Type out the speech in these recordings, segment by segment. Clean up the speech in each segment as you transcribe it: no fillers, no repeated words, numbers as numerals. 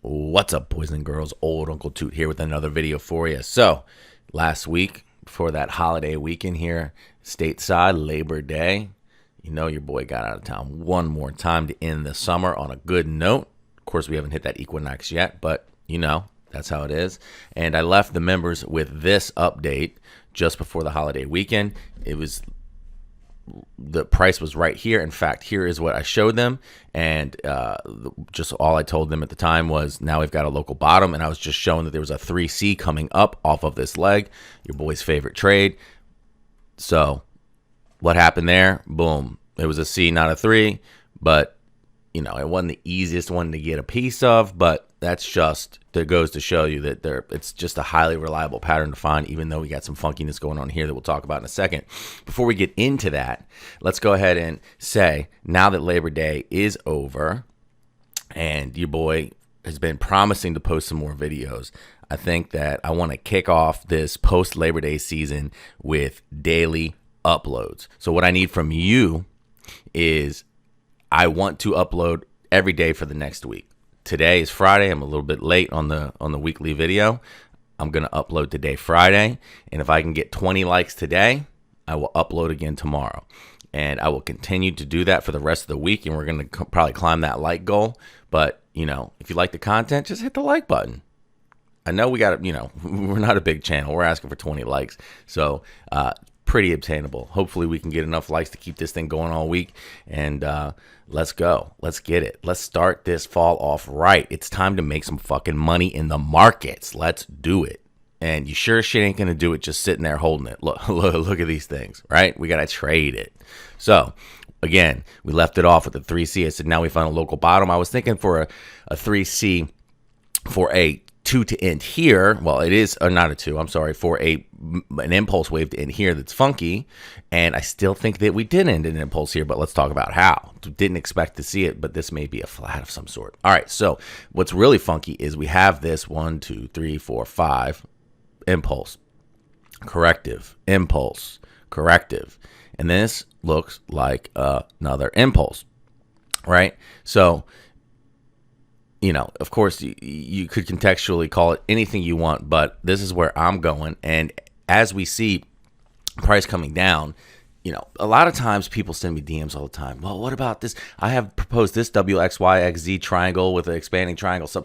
What's up, boys and girls? Old Uncle Toot here with another video for you. So, last week, before that holiday weekend here, stateside, Labor Day, you know your boy got out of town one more time to end the summer on a good note. Of course, we haven't hit that equinox yet, but, you know, that's how it is. And I left the members with this update just before the holiday weekend. The price was right here. In fact, here is what I showed them, and just all I told them at the time was now we've got a local bottom, and I was just showing that there was a 3C coming up off of this leg, your boy's favorite trade. So what happened there? Boom, it was a C, not a 3, but you know, it wasn't the easiest one to get a piece of, but that goes to show you that it's just a highly reliable pattern to find, even though we got some funkiness going on here that we'll talk about in a second. Before we get into that, let's go ahead and say, now that Labor Day is over and your boy has been promising to post some more videos, I think that I want to kick off this post-Labor Day season with daily uploads. So what I need from you is I want to upload every day for the next week. Today is Friday. I'm a little bit late on the weekly video. I'm going to upload today, Friday. And if I can get 20 likes today, I will upload again tomorrow. And I will continue to do that for the rest of the week. And we're going to probably climb that like goal. But, you know, if you like the content, just hit the like button. I know we got to, you know, we're not a big channel. We're asking for 20 likes. So, pretty obtainable. Hopefully we can get enough likes to keep this thing going all week, and let's go. Let's get it. Let's start this fall off right. It's time to make some fucking money in the markets. Let's do it. And you sure shit ain't gonna do it just sitting there holding it. Look at these things, right? We gotta trade it. So again, we left it off with the 3C. I said now we found a local bottom. I was thinking for a 3C for a 2 to end here. Well, it is not a 2. I'm sorry, for an impulse wave to end here that's funky, and I still think that we did end an impulse here. But let's talk about how. Didn't expect to see it, but this may be a flat of some sort. All right. So what's really funky is we have this 1, 2, 3, 4, 5 impulse, corrective, impulse, corrective, and this looks like another impulse, right? So, you know, of course, you could contextually call it anything you want, but this is where I'm going. And as we see price coming down, you know, a lot of times people send me DMs all the time. Well, what about this? I have proposed this WXYXZ triangle with an expanding triangle. So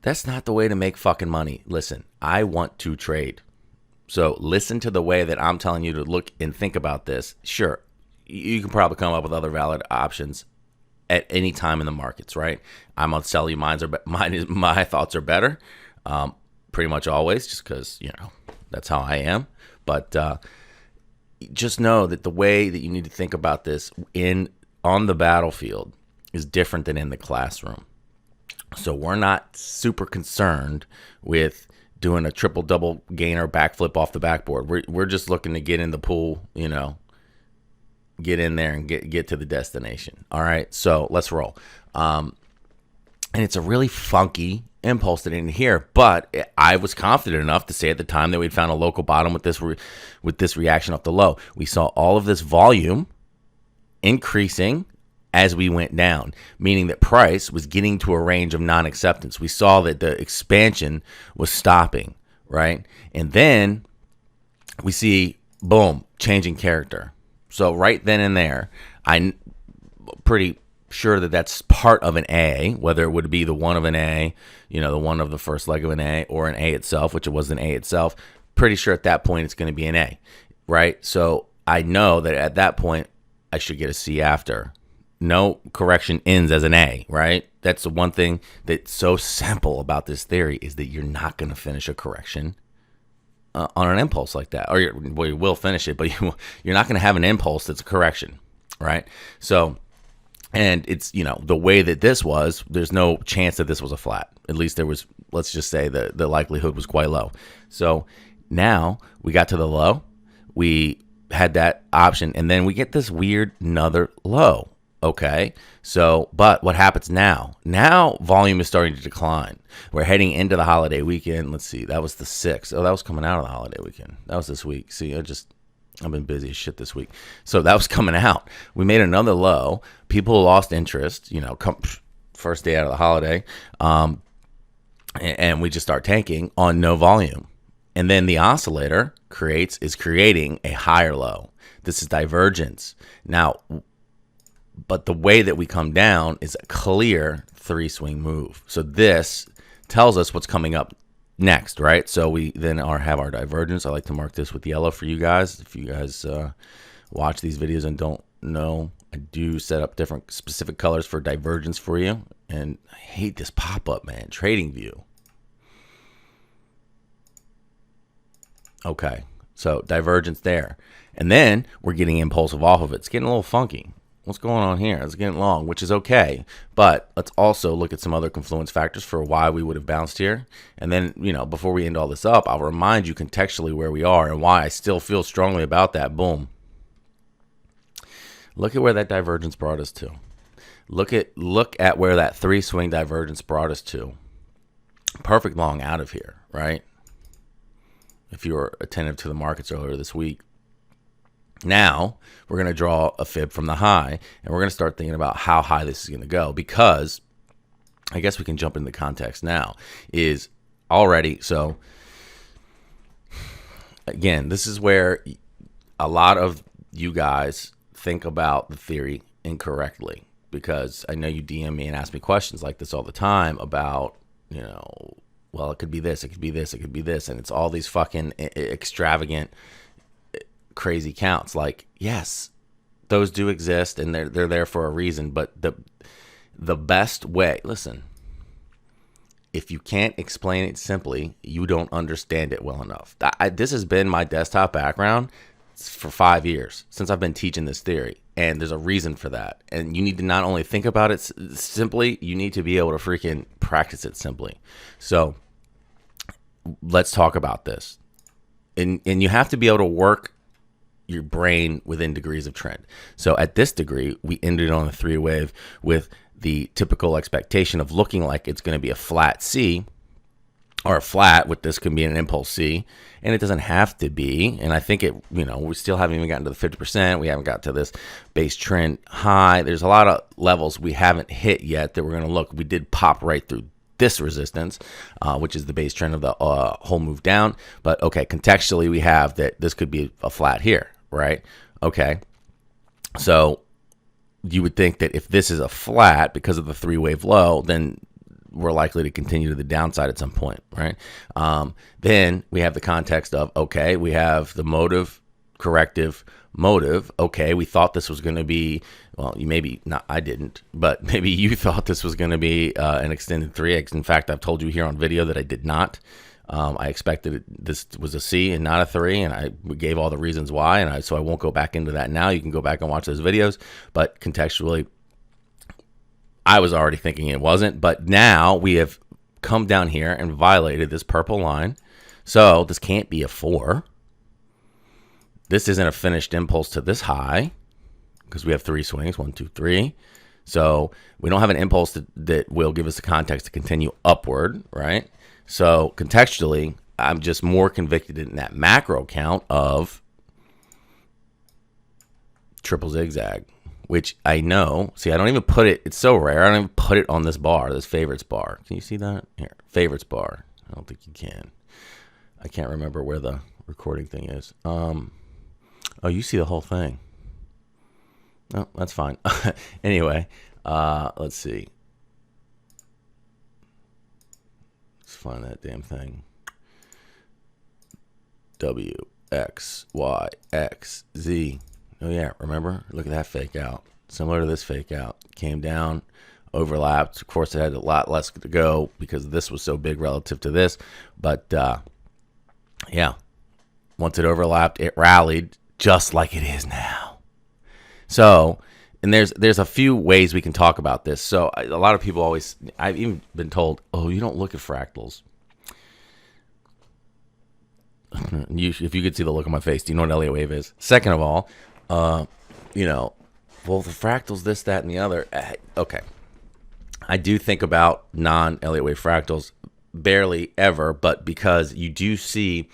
that's not the way to make fucking money. Listen, I want to trade. So listen to the way that I'm telling you to look and think about this. Sure, you can probably come up with other valid options at any time in the markets, right? I'm gonna tell you my thoughts are better, pretty much always, just because, you know, that's how I am. But just know that the way that you need to think about this on the battlefield is different than in the classroom. So we're not super concerned with doing a triple double gainer backflip off the backboard. We're just looking to get in the pool, you know, get in there and get to the destination. All right, so let's roll. And it's a really funky impulse that ended here, but I was confident enough to say at the time that we'd found a local bottom with this reaction off the low. We saw all of this volume increasing as we went down, meaning that price was getting to a range of non-acceptance. We saw that the expansion was stopping, right? And then we see, boom, changing character. So right then and there, I'm pretty sure that that's part of an A, whether it would be the one of an A, you know, the one of the first leg of an A, or an A itself, which it was an A itself. Pretty sure at that point it's going to be an A, right? So I know that at that point I should get a C after. No correction ends as an A, right? That's the one thing that's so simple about this theory, is that you're not going to finish a correction on an impulse like that. Or you will finish it, but you're not going to have an impulse that's a correction, right? So, and it's, you know, the way that this was, there's no chance that this was a flat. At least there was, let's just say the likelihood was quite low. So now we got to the low, we had that option, and then we get this weird another low. Okay, so, but what happens now? Now volume is starting to decline. We're heading into the holiday weekend. Let's see, that was the 6th. Oh, that was coming out of the holiday weekend. That was this week. See, I've been busy as shit this week. So that was coming out. We made another low. People lost interest, you know, first day out of the holiday. and we just start tanking on no volume. And then the oscillator is creating a higher low. This is divergence. Now, but the way that we come down is a clear 3-swing move. So this tells us what's coming up next, right? So we then have our divergence. I like to mark this with yellow for you guys. If you guys watch these videos and don't know, I do set up different specific colors for divergence for you. And I hate this pop-up, man. Trading view. Okay, so divergence there. And then we're getting impulsive off of it. It's getting a little funky. What's going on here? It's getting long, which is okay. But let's also look at some other confluence factors for why we would have bounced here. And then, you know, before we end all this up, I'll remind you contextually where we are and why I still feel strongly about that. Boom. Look at where that divergence brought us to. Look at where that 3-swing divergence brought us to. Perfect long out of here, right? If you were attentive to the markets earlier this week. Now, we're going to draw a fib from the high, and we're going to start thinking about how high this is going to go, because I guess we can jump into the context now. Is already, so again, this is where a lot of you guys think about the theory incorrectly, because I know you DM me and ask me questions like this all the time about, you know, well, it could be this, it could be this, it could be this, and it's all these fucking extravagant, crazy counts. Like, yes, those do exist, and they're there for a reason. But the best way, listen, if you can't explain it simply, you don't understand it well enough. This has been my desktop background for 5 years since I've been teaching this theory. And there's a reason for that. And you need to not only think about it simply, you need to be able to freaking practice it simply. So let's talk about this. And you have to be able to work your brain within degrees of trend. So at this degree, we ended on a 3 wave with the typical expectation of looking like it's going to be a flat C, or a flat with this can be an impulse C, and it doesn't have to be. And I think it, you know, we still haven't even gotten to the 50%. We haven't got to this base trend high. There's a lot of levels we haven't hit yet that we're going to look. We did pop right through this resistance, which is the base trend of the whole move down. But okay, contextually, we have that this could be a flat here, right? Okay, so you would think that if this is a flat because of the 3-wave low, then we're likely to continue to the downside at some point, right? Then we have the context of, okay, we have the motive, corrective, motive. Okay, we thought this was going to be, well, you maybe not, I didn't, but maybe you thought this was going to be an extended 3x. In fact, I've told you here on video that I did not. I expected this was a C and not a 3, and I gave all the reasons why, and so I won't go back into that now. You can go back and watch those videos, but contextually, I was already thinking it wasn't, but now we have come down here and violated this purple line. So this can't be a 4. This isn't a finished impulse to this high because we have 3 swings, 1, 2, 3. So we don't have an impulse that will give us the context to continue upward, right? So contextually, I'm just more convicted in that macro count of triple zigzag, which I know, see, I don't even put it, it's so rare, I don't even put it on this bar, this favorites bar. Can you see that? Here, favorites bar. I don't think you can. I can't remember where the recording thing is. Oh, you see the whole thing. Oh, that's fine. Anyway, let's see. Let's find that damn thing. W, X, Y, X, Z. Oh, yeah, remember? Look at that fake out. Similar to this fake out. Came down, overlapped. Of course, it had a lot less to go because this was so big relative to this. But, yeah, once it overlapped, it rallied just like it is now. So, and there's a few ways we can talk about this. So, a lot of people always, I've even been told, oh, you don't look at fractals. If you could see the look on my face, do you know what Elliott wave is? Second of all, you know, well, the fractals, this, that, and the other. Okay. I do think about non-Elliott wave fractals barely ever, but because you do see,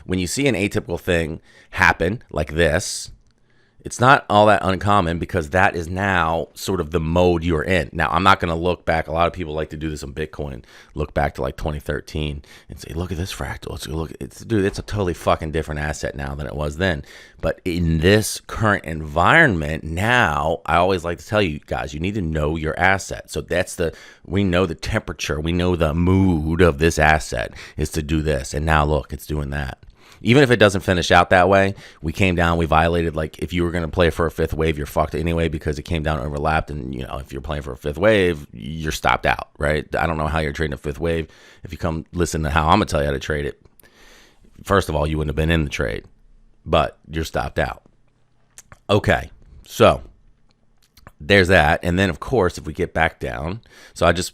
when you see an atypical thing happen like this, It's not all that uncommon because that is now sort of the mode you're in. Now, I'm not going to look back. A lot of people like to do this on Bitcoin, look back to like 2013 and say, look at this fractal. Dude, it's a totally fucking different asset now than it was then. But in this current environment now, I always like to tell you guys, you need to know your asset. So we know the temperature, we know the mood of this asset is to do this. And now look, it's doing that. Even if it doesn't finish out that way, we came down, we violated, like if you were going to play for a fifth wave, you're fucked anyway because it came down overlapped. And, if you're playing for a fifth wave, you're stopped out, right? I don't know how you're trading a fifth wave. If you come listen to how I'm going to tell you how to trade it, first of all, you wouldn't have been in the trade, but you're stopped out. Okay, so there's that. And then, of course, if we get back down,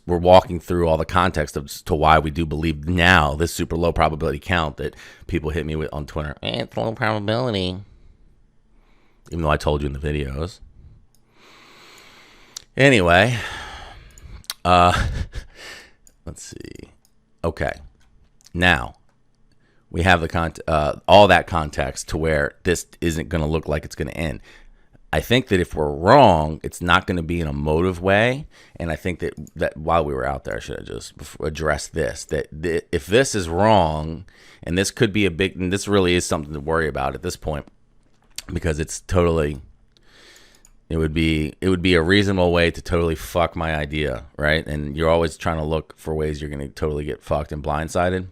we're walking through all the context as to why we do believe now this super low probability count that people hit me with on Twitter. It's low probability. Even though I told you in the videos. Anyway, let's see. Okay. Now, we have all that context to where this isn't going to look like it's going to end. I think that if we're wrong, it's not going to be in a motive way. And I think that while we were out there, I should have just addressed this, that if this is wrong, and this could be and this really is something to worry about at this point, because it would be a reasonable way to totally fuck my idea, right? And you're always trying to look for ways you're going to totally get fucked and blindsided.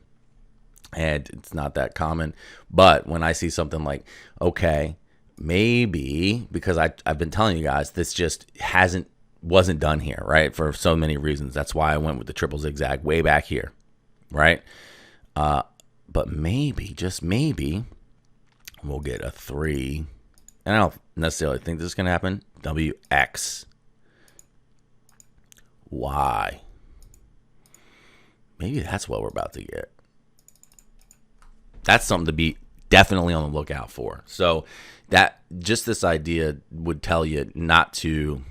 And it's not that common. But when I see something like, okay, maybe, because I've been telling you guys, this just wasn't done here, right? For so many reasons. That's why I went with the triple zigzag way back here, right? But maybe, just maybe, we'll get a 3. And I don't necessarily think this is going to happen. WX. Y. Maybe that's what we're about to get. That's something to be definitely on the lookout for. So that just this idea would tell you not to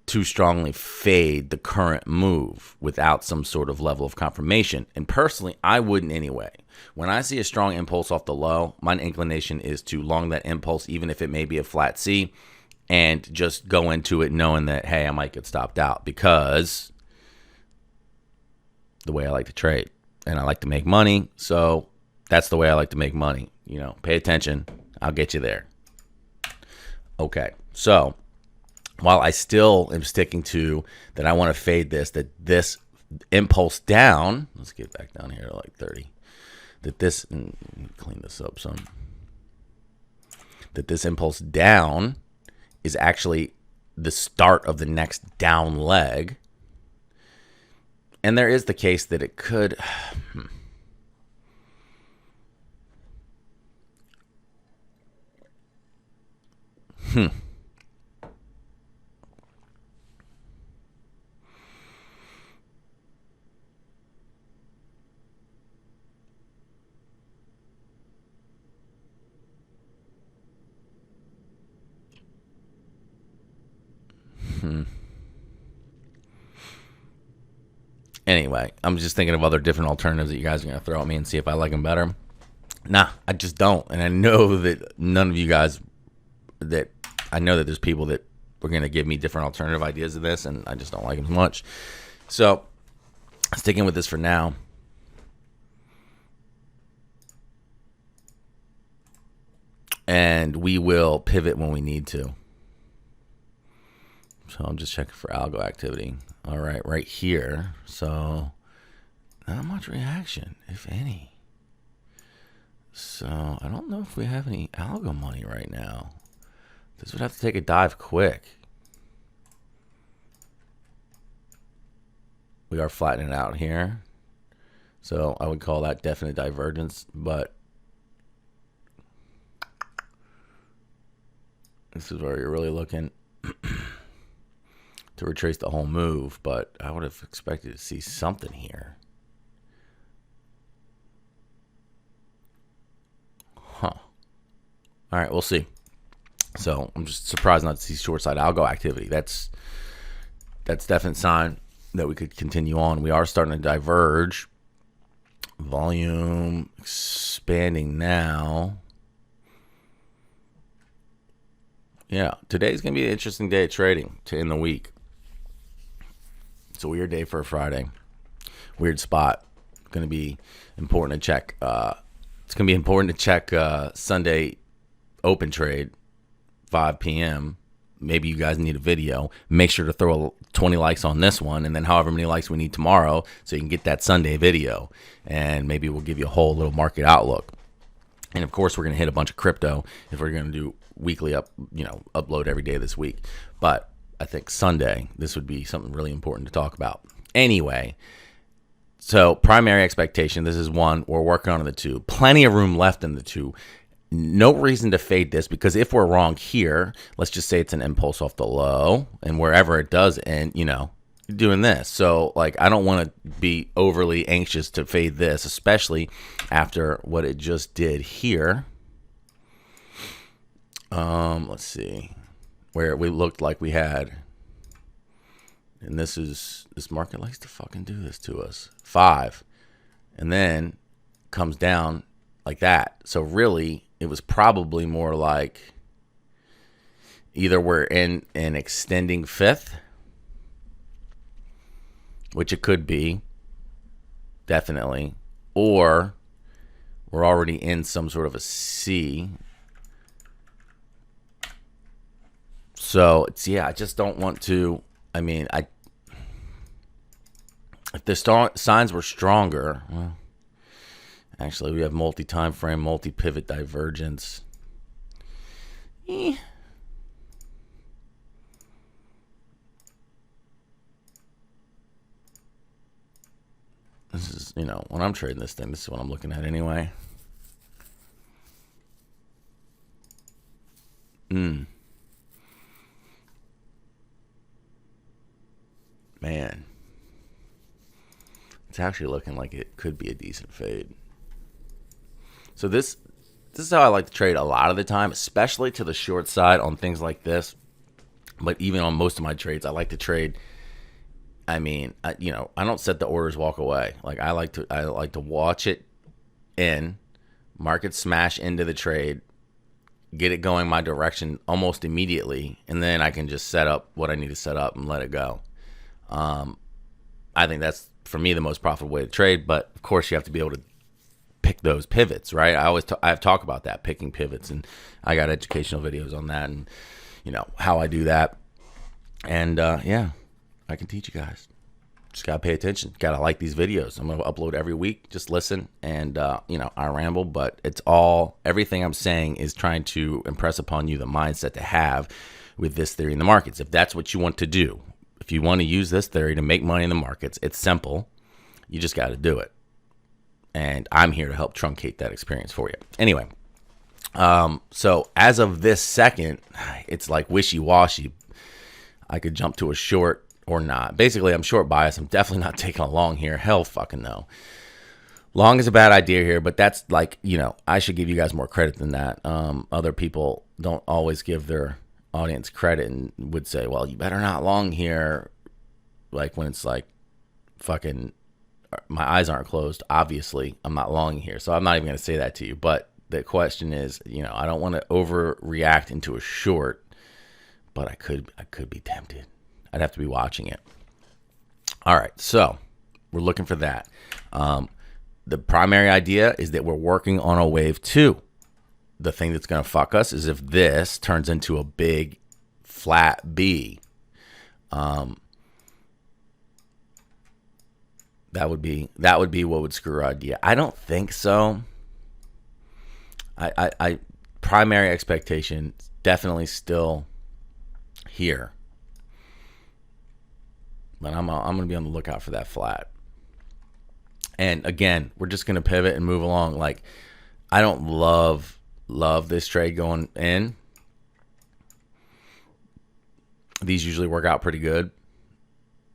too strongly fade the current move without some sort of level of confirmation. And personally, I wouldn't anyway. When I see a strong impulse off the low, my inclination is to long that impulse, even if it may be a flat C, and just go into it knowing that, hey, I might get stopped out, because the way I like to trade and I like to make money. So that's the way I like to make money. Pay attention. I'll get you there. Okay, so while I still am sticking to that, I want to fade that this impulse down, let's get back down here to like 30, clean this up some, that this impulse down is actually the start of the next down leg. And there is the case that it could... Anyway, I'm just thinking of other different alternatives that you guys are going to throw at me and see if I like them better. Nah, I just don't. And I know that none of you guys, that I know that there's people that were going to give me different alternative ideas to this, and I just don't like them as much. So, sticking with this for now. And we will pivot when we need to. So I'm just checking for algo activity. All right here. So not much reaction, if any. So I don't know if we have any algo money right now. This would have to take a dive quick. We are flattening out here. So I would call that definite divergence, but this is where you're really looking to retrace the whole move, but I would have expected to see something here. Huh. All right, we'll see. So I'm just surprised not to see short side algo activity. That's definite sign that we could continue on. We are starting to diverge. Volume expanding now. Yeah, today's going to be an interesting day of trading in the week. It's a weird day for a Friday. Weird spot. Going to be important to check. It's going to be important to check Sunday open trade, 5 p.m. Maybe you guys need a video. Make sure to throw 20 likes on this one, and then however many likes we need tomorrow so you can get that Sunday video. And maybe we'll give you a whole little market outlook. And of course, we're going to hit a bunch of crypto if we're going to do weekly upload every day this week. But I think Sunday, this would be something really important to talk about. Anyway, so primary expectation, this is one. We're working on the two. Plenty of room left in the two. No reason to fade this, because if we're wrong here, let's just say it's an impulse off the low, and wherever it does end, doing this. So like, I don't want to be overly anxious to fade this, especially after what it just did here. Let's see where we looked like we had, and this market likes to fucking do this to us. 5, and then comes down like that. So really, it was probably more like either we're in an extending fifth, which it could be, definitely, or we're already in some sort of a C. So I just don't want to. I mean, if the signs were stronger, well, actually, we have multi-time frame, multi-pivot divergence. This is, when I'm trading this thing, this is what I'm looking at anyway. Man. It's actually looking like it could be a decent fade. So this is how I like to trade a lot of the time, especially to the short side on things like this. But even on most of my trades, I like to trade. I mean, I don't set the orders, walk away. Like I like to watch it in, market smash into the trade, get it going my direction almost immediately, and then I can just set up what I need to set up and let it go. I think that's, for me, the most profitable way to trade. But of course, you have to be able to pick those pivots, right? I have talk about that, picking pivots, and I got educational videos on that, and how I do that. And I can teach you guys. Just gotta pay attention. Gotta like these videos. I'm gonna upload every week. Just listen, and I ramble, but everything I'm saying is trying to impress upon you the mindset to have with this theory in the markets. If that's what you want to do, if you want to use this theory to make money in the markets, it's simple. You just got to do it. And I'm here to help truncate that experience for you. Anyway, so as of this second, it's like wishy-washy. I could jump to a short or not. Basically, I'm short bias. I'm definitely not taking a long here. Hell fucking no. Long is a bad idea here, but that's like, I should give you guys more credit than that. Other people don't always give their audience credit and would say, well, you better not long here, like when it's like fucking my eyes aren't closed. Obviously I'm not longing here, so I'm not even going to say that to you. But the question is, I don't want to overreact into a short, but I could be tempted. I'd have to be watching it. All right, so we're looking for that. The primary idea is that we're working on a wave 2. The thing that's going to fuck us is if this turns into a big flat B. That would be what would screw our idea. I don't think so. I primary expectation definitely still here, but I'm going to be on the lookout for that flat. And again, we're just going to pivot and move along. Like, I don't love this trade going in. These usually work out pretty good.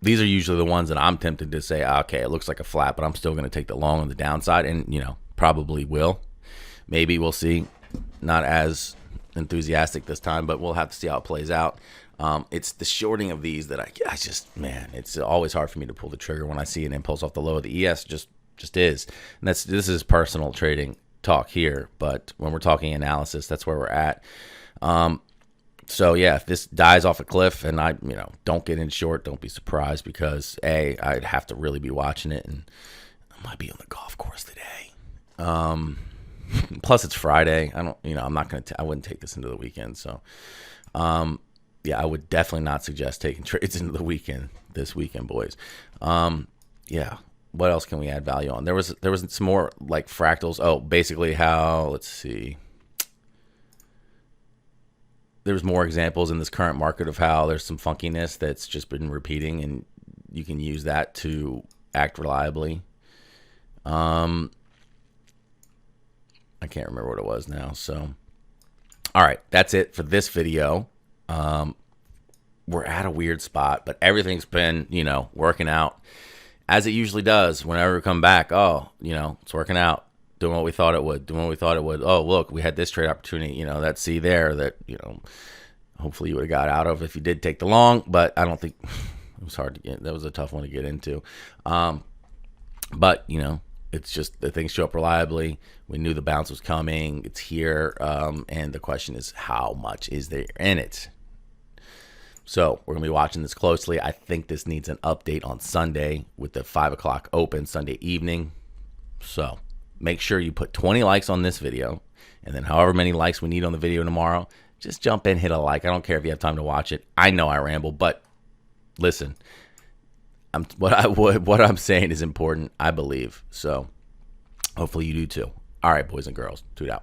These are usually the ones that I'm tempted to say, okay, it looks like a flat, but I'm still going to take the long on the downside, and probably will. Maybe we'll see. Not as enthusiastic this time, but we'll have to see how it plays out. It's the shorting of these that I just, man, it's always hard for me to pull the trigger when I see an impulse off the low of the ES. Just is. And this is personal trading talk here, but when we're talking analysis, that's where we're at. So yeah, if this dies off a cliff and I, don't get in short, don't be surprised, because I'd have to really be watching it, and I might be on the golf course today. Plus it's Friday. I'm not going to, I wouldn't take this into the weekend. So, yeah, I would definitely not suggest taking trades into the weekend, this weekend, boys. Yeah. What else can we add value on? There was some more like fractals. Oh, basically how, let's see. There's more examples in this current market of how there's some funkiness that's just been repeating, and you can use that to act reliably. I can't remember what it was now. So, all right, that's it for this video. We're at a weird spot, but everything's been, working out as it usually does whenever we come back. Oh, it's working out, doing what we thought it would, Oh, look, we had this trade opportunity, that C there that, hopefully you would have got out of if you did take the long, but I don't think it was hard to get. That was a tough one to get into. But, it's just the things show up reliably. We knew the bounce was coming. It's here. And the question is, how much is there in it? So we're going to be watching this closely. I think this needs an update on Sunday with the 5 o'clock open Sunday evening. So make sure you put 20 likes on this video, and then however many likes we need on the video tomorrow, just jump in, hit a like. I don't care if you have time to watch it. I know I ramble, but listen, what I'm saying is important, I believe. So hopefully you do too. All right, boys and girls, toot out.